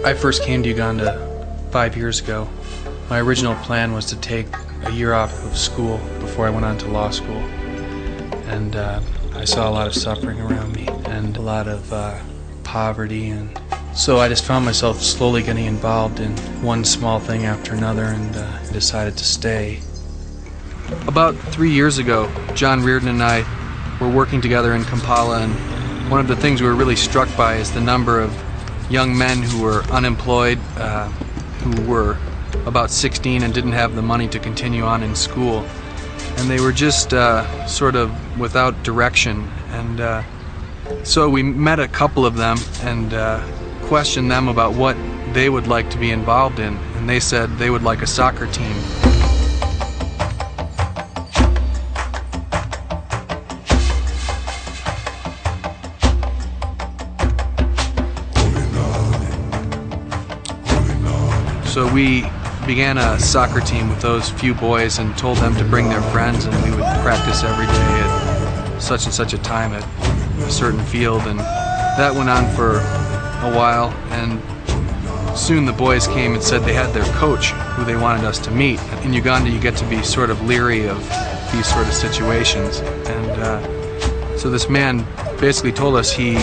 I first came to Uganda 5 years ago. My original plan was to take a year off of school before I went on to law school. And I saw a lot of suffering around me and a lot of poverty, and so I just found myself slowly getting involved in one small thing after another, and decided to stay. About 3 years ago, John Reardon and I were working together in Kampala, and one of the things we were really struck by is the number of young men who were unemployed, who were about 16 and didn't have the money to continue on in school. And they were just sort of without direction. And so we met a couple of them and questioned them about what they would like to be involved in. And they said they would like a soccer team. So we began a soccer team with those few boys and told them to bring their friends, and we would practice every day at such and such a time at a certain field. And that went on for a while, and soon the boys came and said they had their coach who they wanted us to meet. In Uganda you get to be sort of leery of these sort of situations, and so this man basically told us he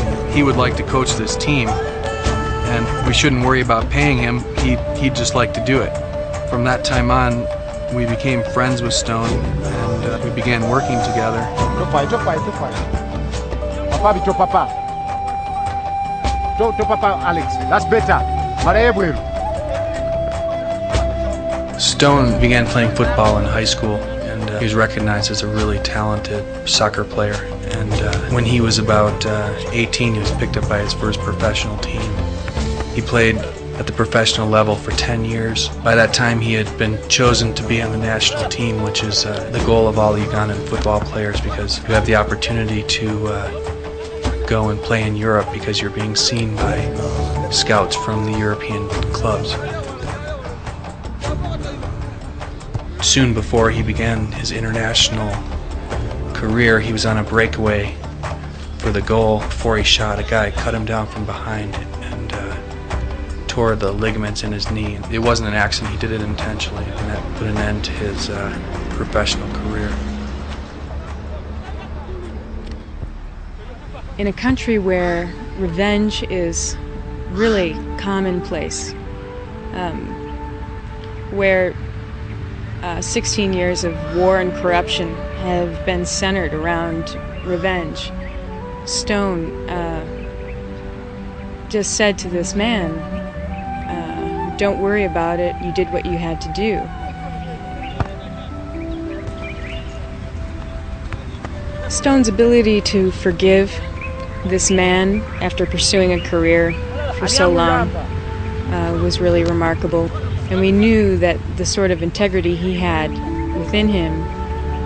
would like to coach this team, and we shouldn't worry about paying him. He'd just like to do it. From that time on, we became friends with Stone, and we began working together. Stone began playing football in high school, and he was recognized as a really talented soccer player. And when he was about 18, he was picked up by his first professional team. He played at the professional level for 10 years. By that time he had been chosen to be on the national team, which is the goal of all Ugandan football players, because you have the opportunity to go and play in Europe because you're being seen by scouts from the European clubs. Soon before he began his international career, he was on a breakaway for the goal. Before he shot, a guy cut him down from behind and tore the ligaments in his knee. It wasn't an accident, he did it intentionally, and that put an end to his professional career. In a country where revenge is really commonplace, where 16 years of war and corruption have been centered around revenge, Stone just said to this man, don't worry about it, you did what you had to do. Stone's ability to forgive this man after pursuing a career for so long was really remarkable. And we knew that the sort of integrity he had within him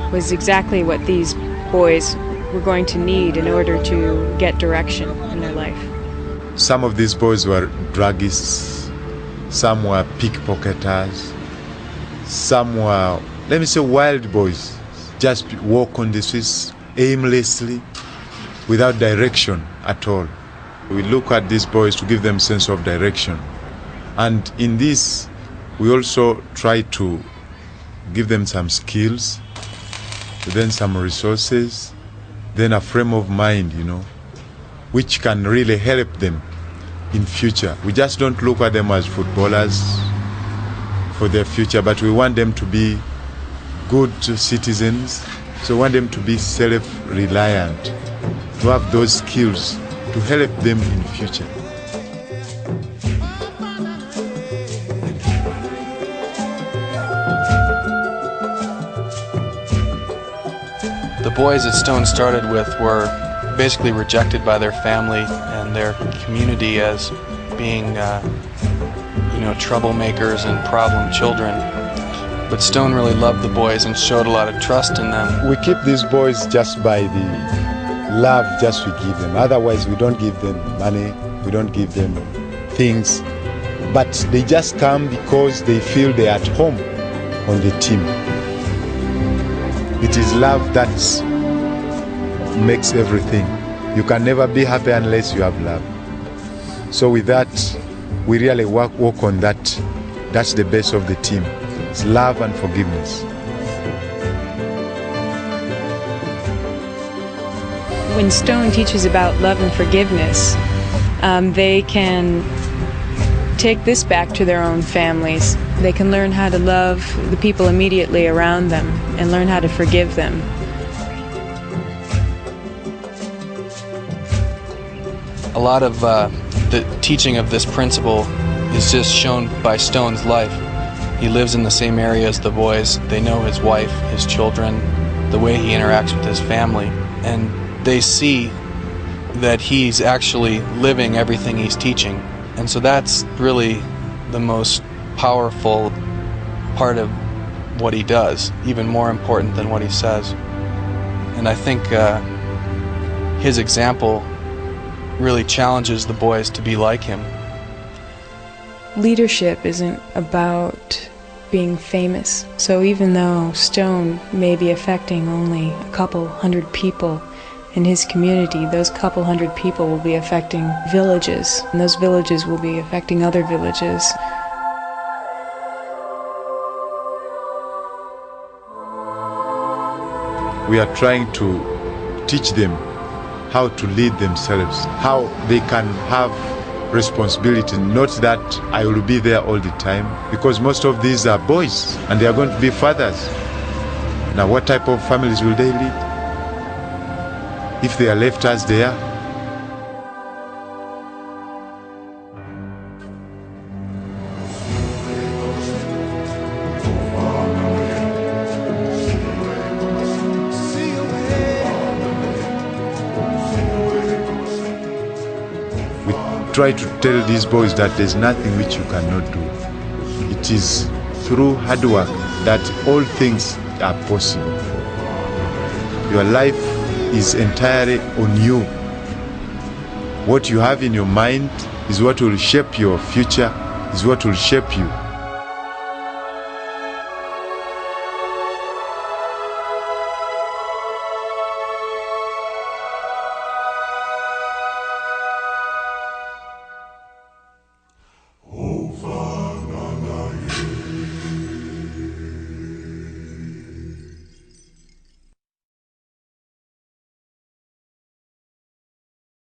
was exactly what these boys were going to need in order to get direction in their life. Some of these boys were druggists, some were pickpocketers, some were, let me say, wild boys. Just walk on the streets aimlessly, without direction at all. We look at these boys to give them sense of direction. And in this, we also try to give them some skills, then some resources, then a frame of mind, which can really help them in future. We just don't look at them as footballers for their future, but we want them to be good citizens. So we want them to be self-reliant, to have those skills to help them in future. The boys that Stone started with were basically rejected by their family and their community as being, troublemakers and problem children. But Stone really loved the boys and showed a lot of trust in them. We keep these boys just by the love just we give them. Otherwise, we don't give them money, we don't give them things. But they just come because they feel they're at home on the team. It is love that makes everything. You can never be happy unless you have love. So with that, we really work on that. That's the base of the team. It's love and forgiveness. When Stone teaches about love and forgiveness, they can take this back to their own families. They can learn how to love the people immediately around them and learn how to forgive them. A lot of the teaching of this principle is just shown by Stone's life. He lives in the same area as the boys. They know his wife, his children, the way he interacts with his family, and they see that he's actually living everything he's teaching. And so that's really the most powerful part of what he does, even more important than what he says. And I think his example really challenges the boys to be like him. Leadership isn't about being famous. So even though Stone may be affecting only a couple hundred people in his community, those couple hundred people will be affecting villages, and those villages will be affecting other villages. We are trying to teach them how to lead themselves, how they can have responsibility, not that I will be there all the time, because most of these are boys and they are going to be fathers. Now what type of families will they lead if they are left as they are? Try to tell these boys that there's nothing which you cannot do. It is through hard work that all things are possible. Your life is entirely on you. What you have in your mind is what will shape your future, is what will shape you.